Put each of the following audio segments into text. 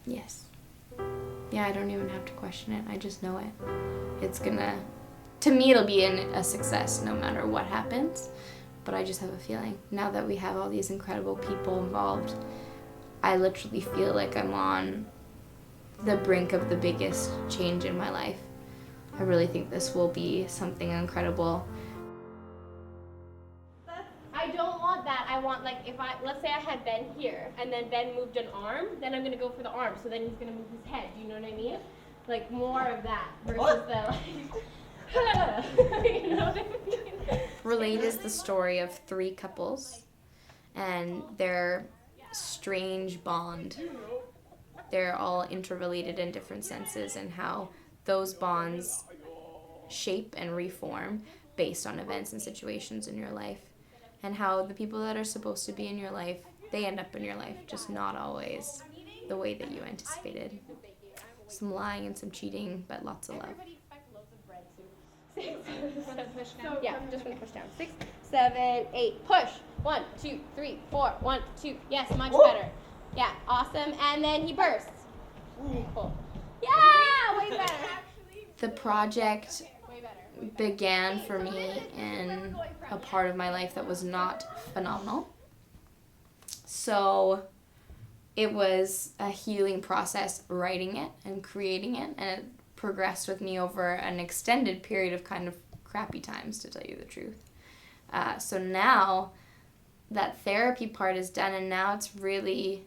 Yes. Yeah, I don't even have to question it. I just know it. It's gonna, to me, it'll be a success no matter what happens. But I just have a feeling. Now that we have all these incredible people involved, I literally feel like I'm on the brink of the biggest change in my life. I really think this will be something incredible. I don't want that. I want, like, if let's say I had Ben here, and then Ben moved an arm, then I'm gonna go for the arm, so then he's gonna move his head. Do you know what I mean? Like, more of that versus the, like, you know what I mean? Relate is the story of 3 couples and their strange bond. They're all interrelated in different senses, and how those bonds shape and reform based on events and situations in your life, and how the people that are supposed to be in your life, they end up in your life, just not always the way that you anticipated. Some lying and some cheating, but lots of love. Yeah, just gonna push down. 6, 7, 8. Push. 1, 2, 3, 4. 1, 2. Yes, much better. Yeah, awesome. And then he bursts. Cool. Yeah, way better. The project began for me in a part of my life that was not phenomenal. So it was a healing process writing it and creating it, and it progressed with me over an extended period of kind of crappy times, to tell you the truth. So now that therapy part is done, and now it's really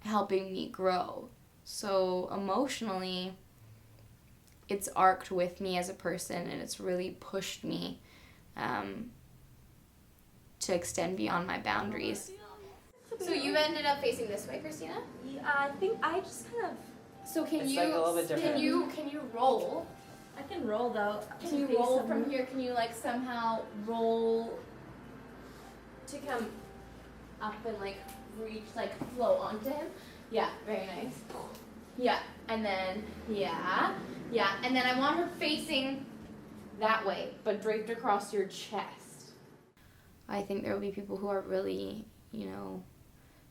helping me grow. So emotionally, it's arced with me as a person, and it's really pushed me to extend beyond my boundaries. So you've ended up facing this way, Christina? Yeah, I think I just kind of. So can It's you like a little bit different. can you roll? I can roll though. Can you roll from here? Can you like somehow roll to come up and like reach, like flow onto him? Yeah, very nice. Yeah, and then yeah, and then I want her facing that way, but draped across your chest. I think there will be people who are really,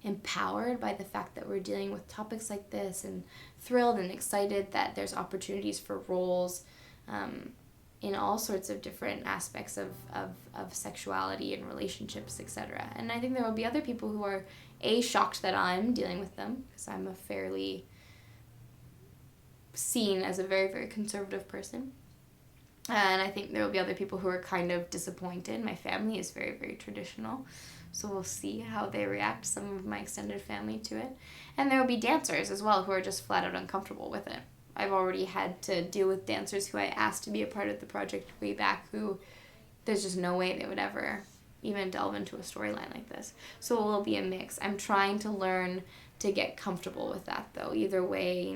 empowered by the fact that we're dealing with topics like this, and thrilled and excited that there's opportunities for roles in all sorts of different aspects of sexuality and relationships, etc. And I think there will be other people who are shocked that I'm dealing with them, because I'm a fairly seen as a very, very conservative person. And I think there will be other people who are kind of disappointed. My family is very, very traditional, so we'll see how they react, some of my extended family, to it. And there will be dancers as well who are just flat out uncomfortable with it. I've already had to deal with dancers who I asked to be a part of the project way back, who there's just no way they would ever even delve into a storyline like this. So it will be a mix. I'm trying to learn to get comfortable with that, though. Either way,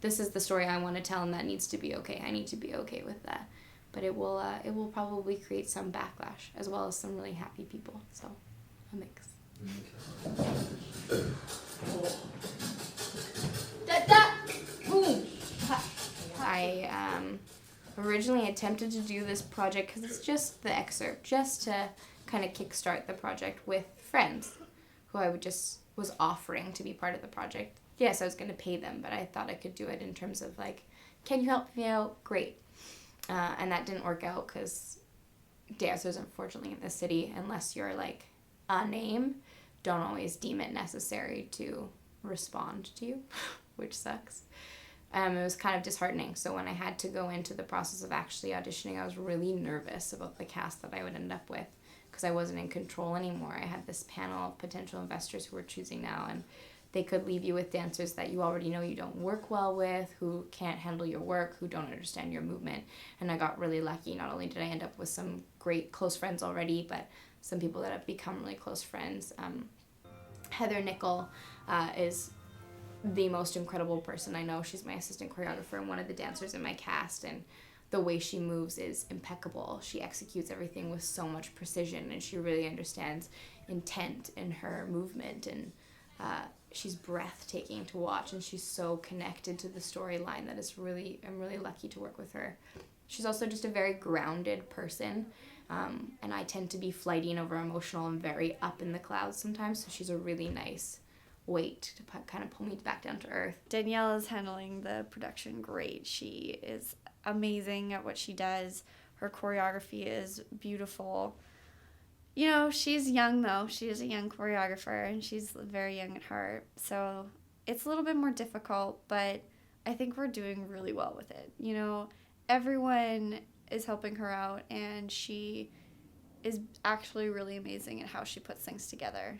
this is the story I want to tell, and that needs to be okay. I need to be okay with that. But it will probably create some backlash, as well as some really happy people. So, a mix. Boom! I originally attempted to do this project, because it's just the excerpt, just to kind of kickstart the project with friends who I was offering to be part of the project. Yes, I was going to pay them, but I thought I could do it in terms of like, can you help me out? Great. And that didn't work out, because dancers, unfortunately, in the city, unless you're like a name, don't always deem it necessary to respond to you, which sucks. It was kind of disheartening. So when I had to go into the process of actually auditioning, I was really nervous about the cast that I would end up with, because I wasn't in control anymore. I had this panel of potential investors who were choosing now, and they could leave you with dancers that you already know you don't work well with, who can't handle your work, who don't understand your movement. And I got really lucky. Not only did I end up with some great close friends already, but some people that have become really close friends. Heather Nickel is the most incredible person I know. She's my assistant choreographer and one of the dancers in my cast, and the way she moves is impeccable. She executes everything with so much precision, and she really understands intent in her movement, and she's breathtaking to watch, and she's so connected to the storyline that I'm really lucky to work with her. She's also just a very grounded person, and I tend to be flighty and over emotional and very up in the clouds sometimes, so she's a really nice weight to kind of pull me back down to earth. Danielle is handling the production great. She is amazing at what she does. Her choreography is beautiful. You know, she's young though. She is a young choreographer and she's very young at heart. So it's a little bit more difficult, but I think we're doing really well with it. You know, everyone is helping her out and she is actually really amazing at how she puts things together.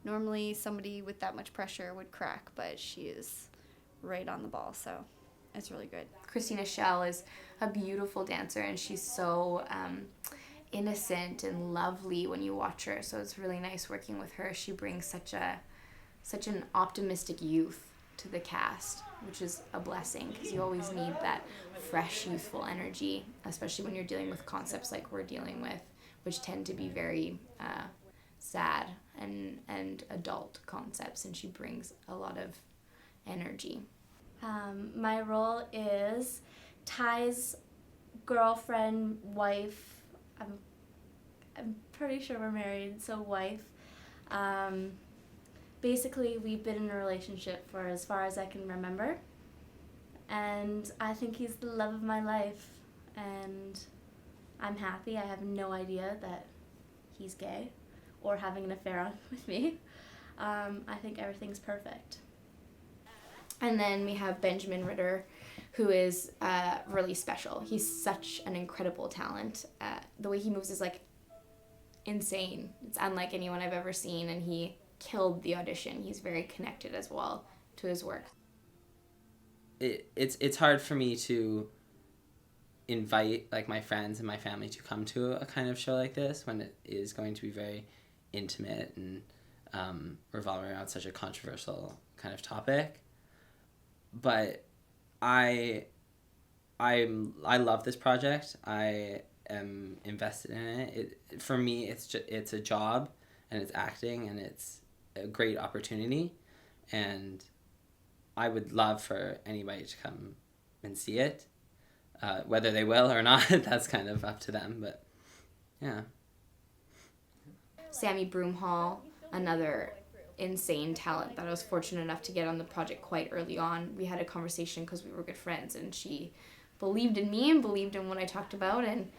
Normally somebody with that much pressure would crack, but she is right on the ball, so it's really good. Christina Schell is a beautiful dancer and she's so innocent and lovely when you watch her, so it's really nice working with her. She brings such an optimistic youth to the cast, which is a blessing because you always need that fresh, youthful energy, especially when you're dealing with concepts like we're dealing with, which tend to be very sad and adult concepts, and she brings a lot of energy. My role is Ty's girlfriend, wife. I'm pretty sure we're married, so wife. Basically, we've been in a relationship for as far as I can remember, and I think he's the love of my life, and I'm happy. I have no idea that he's gay or having an affair on with me. I think everything's perfect. And then we have Benjamin Ritter, who is really special. He's such an incredible talent. The way he moves is like insane. It's unlike anyone I've ever seen, and he killed the audition. He's very connected as well to his work. It's hard for me to invite like my friends and my family to come to a kind of show like this when it is going to be very intimate and revolving around such a controversial kind of topic. But I love this project. I am invested in it. For me, it's a job, and it's acting, and it's a great opportunity, and I would love for anybody to come and see it. Whether they will or not, that's kind of up to them. But yeah. Sammy Broomhall, another insane talent that I was fortunate enough to get on the project quite early on. We had a conversation because we were good friends, and she believed in me and believed in what I talked about, and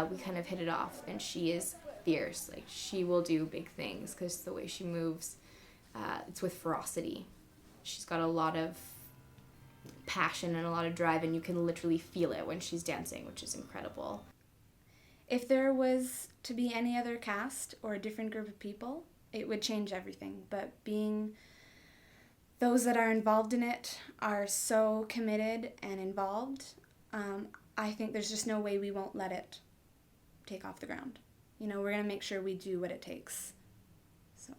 we kind of hit it off. And she is fierce. Like, she will do big things because the way she moves, it's with ferocity. She's got a lot of passion and a lot of drive, and you can literally feel it when she's dancing, which is incredible. If there was to be any other cast or a different group of people, it would change everything. But being those that are involved in it are so committed and involved, I think there's just no way we won't let it take off the ground. You know, we're going to make sure we do what it takes. So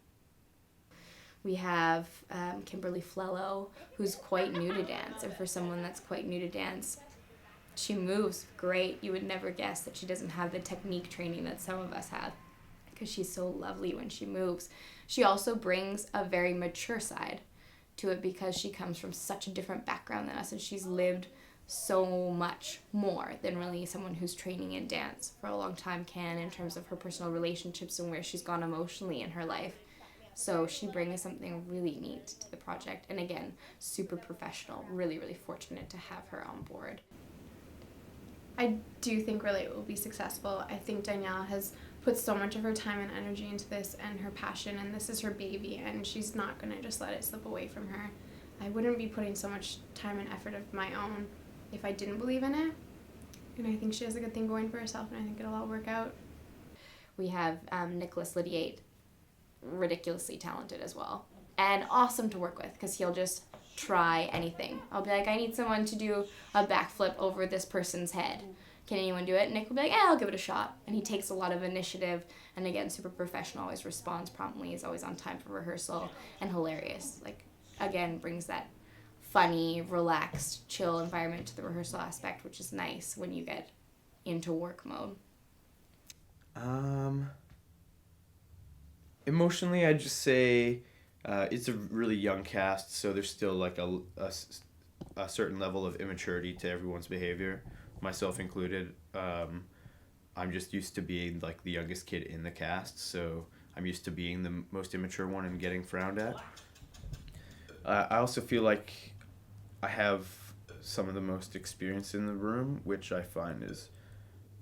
We have Kimberly Flello, who's quite new to dance, and for someone that's quite new to dance, she moves great. You would never guess that she doesn't have the technique training that some of us have, because she's so lovely when she moves. She also brings a very mature side to it because she comes from such a different background than us, and she's lived so much more than really someone who's training in dance for a long time can, in terms of her personal relationships and where she's gone emotionally in her life. So she brings something really neat to the project, and again, super professional. Really, really fortunate to have her on board. I do think really it will be successful. I think Danielle has put so much of her time and energy into this and her passion, and this is her baby, and she's not going to just let it slip away from her. I wouldn't be putting so much time and effort of my own if I didn't believe in it, and I think she has a good thing going for herself, and I think it'll all work out. We have Nicholas Lydiate, ridiculously talented as well, and awesome to work with because he'll just try anything. I'll be like, I need someone to do a backflip over this person's head. Can anyone do it? Nick will be like, I'll give it a shot. And he takes a lot of initiative, and again, super professional, always responds promptly, is always on time for rehearsal, and hilarious. Like, again, brings that funny, relaxed, chill environment to the rehearsal aspect, which is nice when you get into work mode. Emotionally, I'd just say it's a really young cast, so there's still like a certain level of immaturity to everyone's behavior, myself included. I'm just used to being like the youngest kid in the cast, so I'm used to being the most immature one and getting frowned at. I also feel like I have some of the most experience in the room, which I find is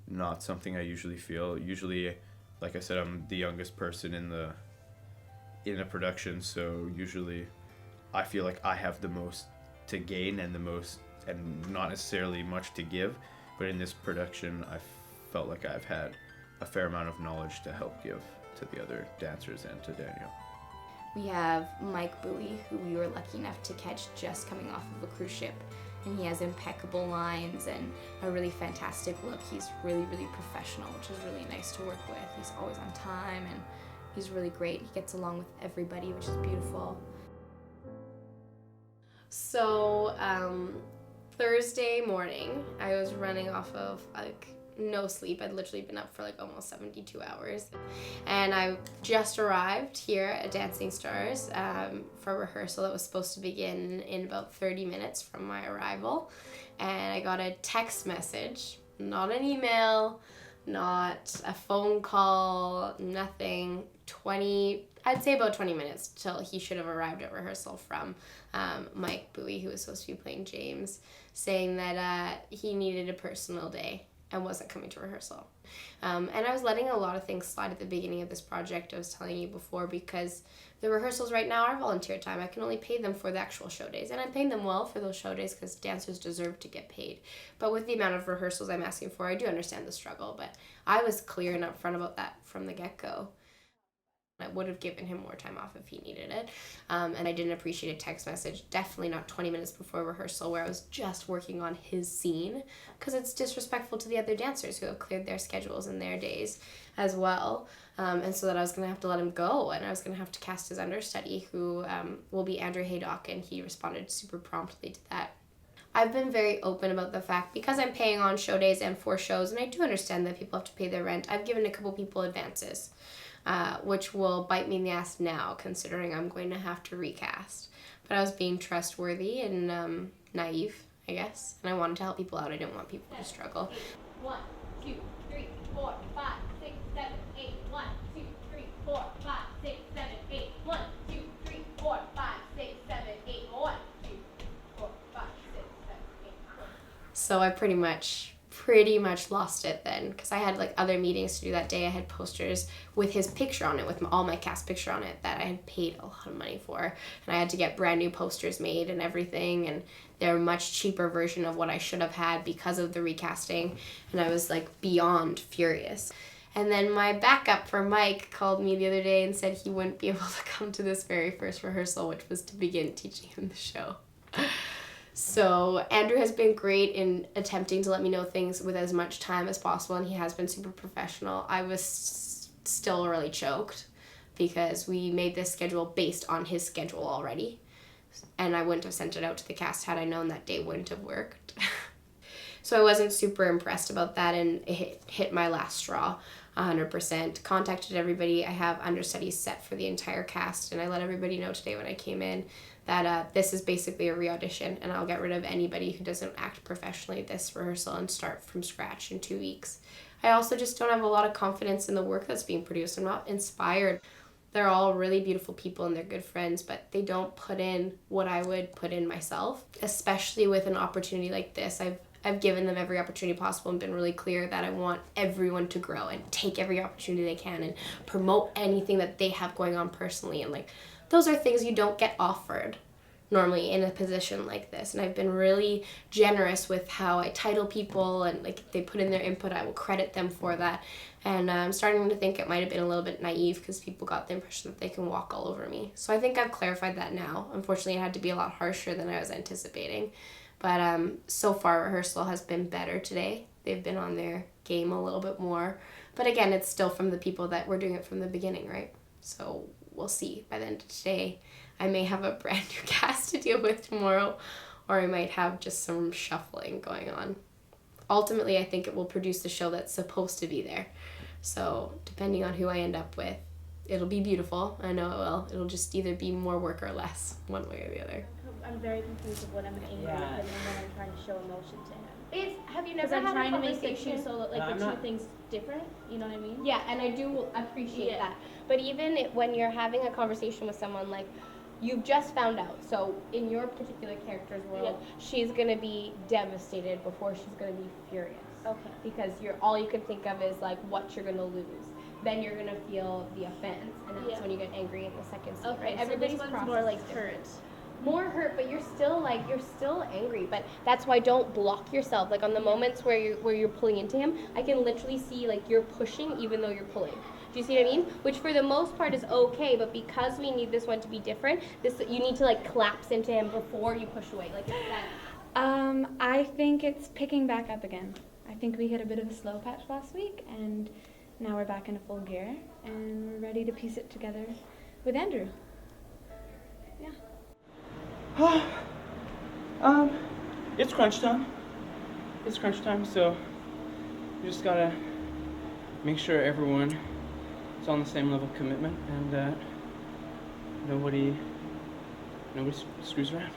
not something I usually feel. Usually, like I said, I'm the youngest person in a production, so usually I feel like I have the most to gain and not necessarily much to give. But in this production, I felt like I've had a fair amount of knowledge to help give to the other dancers and to Danielle. We have Mike Bowie, who we were lucky enough to catch just coming off of a cruise ship. And he has impeccable lines and a really fantastic look. He's really, really professional, which is really nice to work with. He's always on time and he's really great. He gets along with everybody, which is beautiful. So, Thursday morning, I was running off of no sleep. I'd literally been up for almost 72 hours. And I just arrived here at Dancing Stars for rehearsal that was supposed to begin in about 30 minutes from my arrival. And I got a text message, not an email, not a phone call, nothing. I'd say about 20 minutes till he should have arrived at rehearsal from Mike Bowie, who was supposed to be playing James, saying that he needed a personal day and wasn't coming to rehearsal. And I was letting a lot of things slide at the beginning of this project, I was telling you before, because the rehearsals right now are volunteer time. I can only pay them for the actual show days, and I'm paying them well for those show days because dancers deserve to get paid. But with the amount of rehearsals I'm asking for, I do understand the struggle, but I was clear and upfront about that from the get-go. I would have given him more time off if he needed it. And I didn't appreciate a text message, definitely not 20 minutes before rehearsal where I was just working on his scene, because it's disrespectful to the other dancers who have cleared their schedules and their days as well. And so that I was going to have to let him go, and I was going to have to cast his understudy, who will be Andrew Haydock, and he responded super promptly to that. I've been very open about the fact, because I'm paying on show days and for shows, and I do understand that people have to pay their rent, I've given a couple people advances. Which will bite me in the ass now, considering I'm going to have to recast. But I was being trustworthy and naive, I guess, and I wanted to help people out. I didn't want people to struggle. 1, 2, 3, 4, 5, 6, 7, 8. 1, 2, 3, 4, 5, 6, 7, 8. 1, 2, 3, 4, 5, 6, 7, 8. 1, 2, 4, 5, 6, 7, 8. So I pretty much lost it then, because I had other meetings to do that day. I had posters with his picture on it, with all my cast picture on it, that I had paid a lot of money for, and I had to get brand new posters made and everything, and they're a much cheaper version of what I should have had because of the recasting, and I was beyond furious. And then my backup for Mike called me the other day and said he wouldn't be able to come to this very first rehearsal, which was to begin teaching him the show. So Andrew has been great in attempting to let me know things with as much time as possible, and he has been super professional. I was still really choked because we made this schedule based on his schedule already, and I wouldn't have sent it out to the cast had I known that day wouldn't have worked. So I wasn't super impressed about that, and it hit my last straw 100%. Contacted everybody. I have understudies set for the entire cast, and I let everybody know today when I came in that this is basically a re-audition, and I'll get rid of anybody who doesn't act professionally at this rehearsal and start from scratch in 2 weeks. I also just don't have a lot of confidence in the work that's being produced. I'm not inspired. They're all really beautiful people and they're good friends, but they don't put in what I would put in myself, especially with an opportunity like this. I've given them every opportunity possible and been really clear that I want everyone to grow and take every opportunity they can and promote anything that they have going on personally, and those are things you don't get offered normally in a position like this. And I've been really generous with how I title people, and if they put in their input, I will credit them for that. And I'm starting to think it might have been a little bit naive because people got the impression that they can walk all over me. So I think I've clarified that now. Unfortunately, it had to be a lot harsher than I was anticipating. But so far, rehearsal has been better today. They've been on their game a little bit more. But again, it's still from the people that were doing it from the beginning, right? So we'll see. By the end of today, I may have a brand new cast to deal with tomorrow, or I might have just some shuffling going on. Ultimately, I think it will produce the show that's supposed to be there. So depending on who I end up with, it'll be beautiful. I know it will. It'll just either be more work or less, one way or the other. I'm very confused of what I'm angry with him and when I'm trying to show emotion to him. Have you Because never I'm had trying a to make the conversation? two so that, like, the two things different. You know what I mean? Yeah, and I do appreciate Yeah. that. But even when you're having a conversation with someone, like, You've just found out. So in your particular character's world, she's gonna be devastated before she's gonna be furious. Okay. Because all you can think of is like what you're gonna lose. Then you're gonna feel the offense, and that's when you get angry in the second scene, Okay, right? so this one's process more like is different. hurt. More hurt, but you're still angry. But that's why don't block yourself. Like on the moments where you're pulling into him, I can literally see like you're pushing even though you're pulling. Do you see what I mean? Which for the most part is okay, but because we need this one to be different, you need to like collapse into him before you push away. Like that. I think it's picking back up again. I think we hit a bit of a slow patch last week, and now we're back into full gear, and we're ready to piece it together with Andrew. It's crunch time. So we just gotta make sure everyone is on the same level of commitment and that nobody screws around.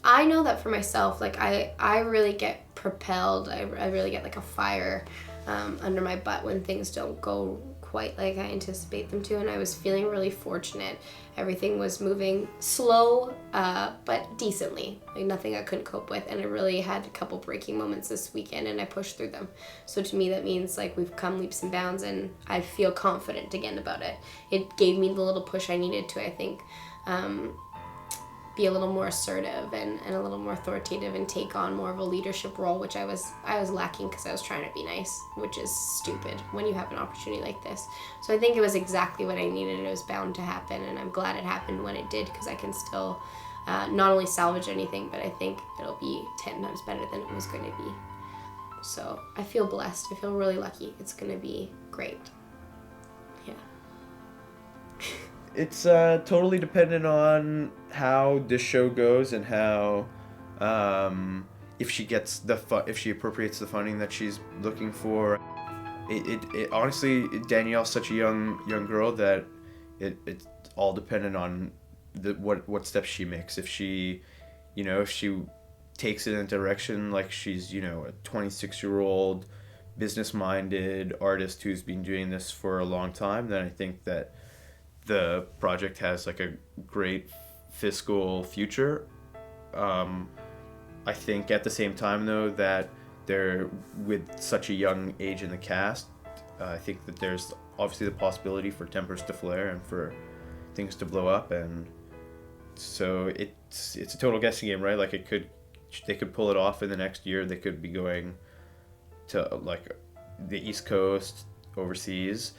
I know that for myself, like I really get propelled. I really get like a fire under my butt when things don't go quite like I anticipate them to, and I was feeling really fortunate. Everything was moving slow, but decently, like nothing I couldn't cope with, and I really had a couple breaking moments this weekend, and I pushed through them. So to me, that means like we've come leaps and bounds, and I feel confident again about it. It gave me the little push I needed to, I think, be a little more assertive and a little more authoritative and take on more of a leadership role, which I was lacking because I was trying to be nice, which is stupid when you have an opportunity like this. So I think it was exactly what I needed. It was bound to happen, and I'm glad it happened when it did, because I can still not only salvage anything, but I think it'll be 10 times better than it was going to be. So I feel blessed. I feel really lucky. It's going to be great. Yeah. It's totally dependent on how this show goes and how if she gets if she appropriates the funding that she's looking for. It honestly, Danielle's such a young girl that it's all dependent on what steps she makes. If she takes it in a direction like she's a 26-year-old business-minded artist who's been doing this for a long time, then I think that the project has like a great fiscal future. I think at the same time though that they're with such a young age in the cast, I think that there's obviously the possibility for tempers to flare and for things to blow up, and so it's a total guessing game, right? Like they could pull it off in the next year. They could be going to like the East Coast, overseas.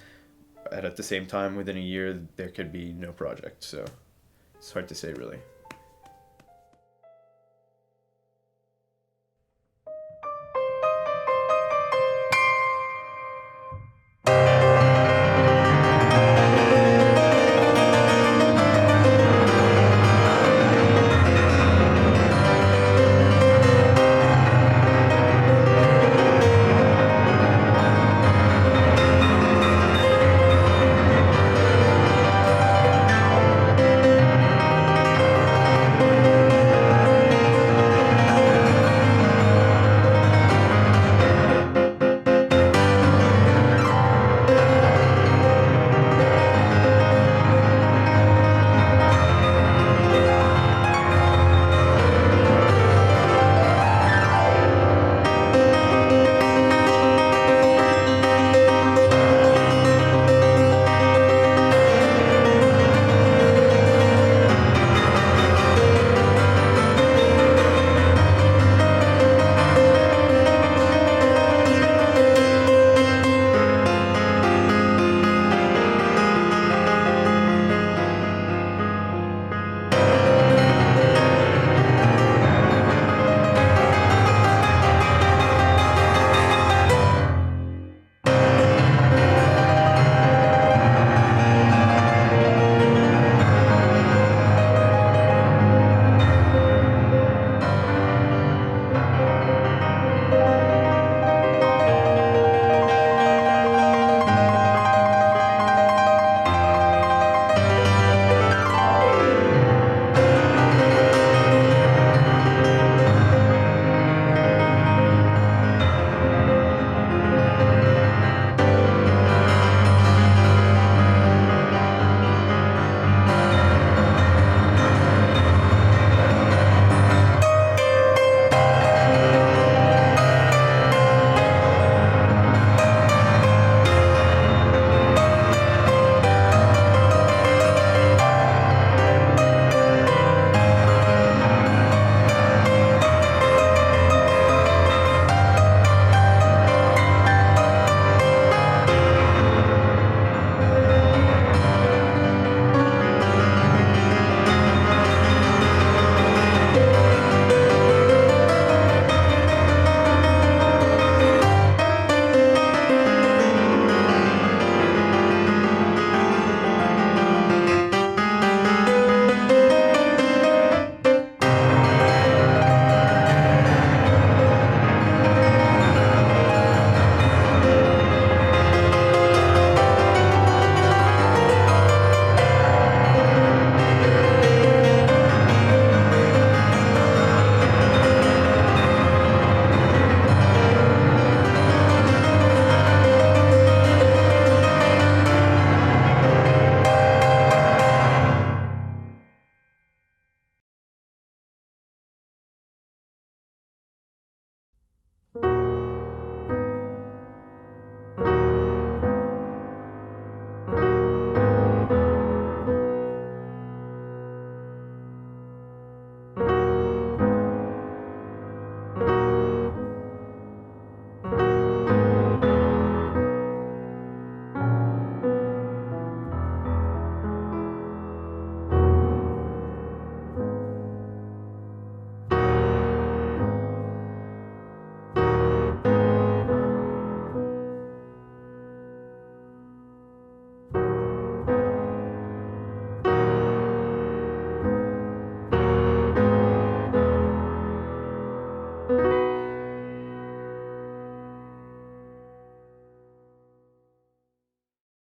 And at the same time, within a year, there could be no project. So it's hard to say, really.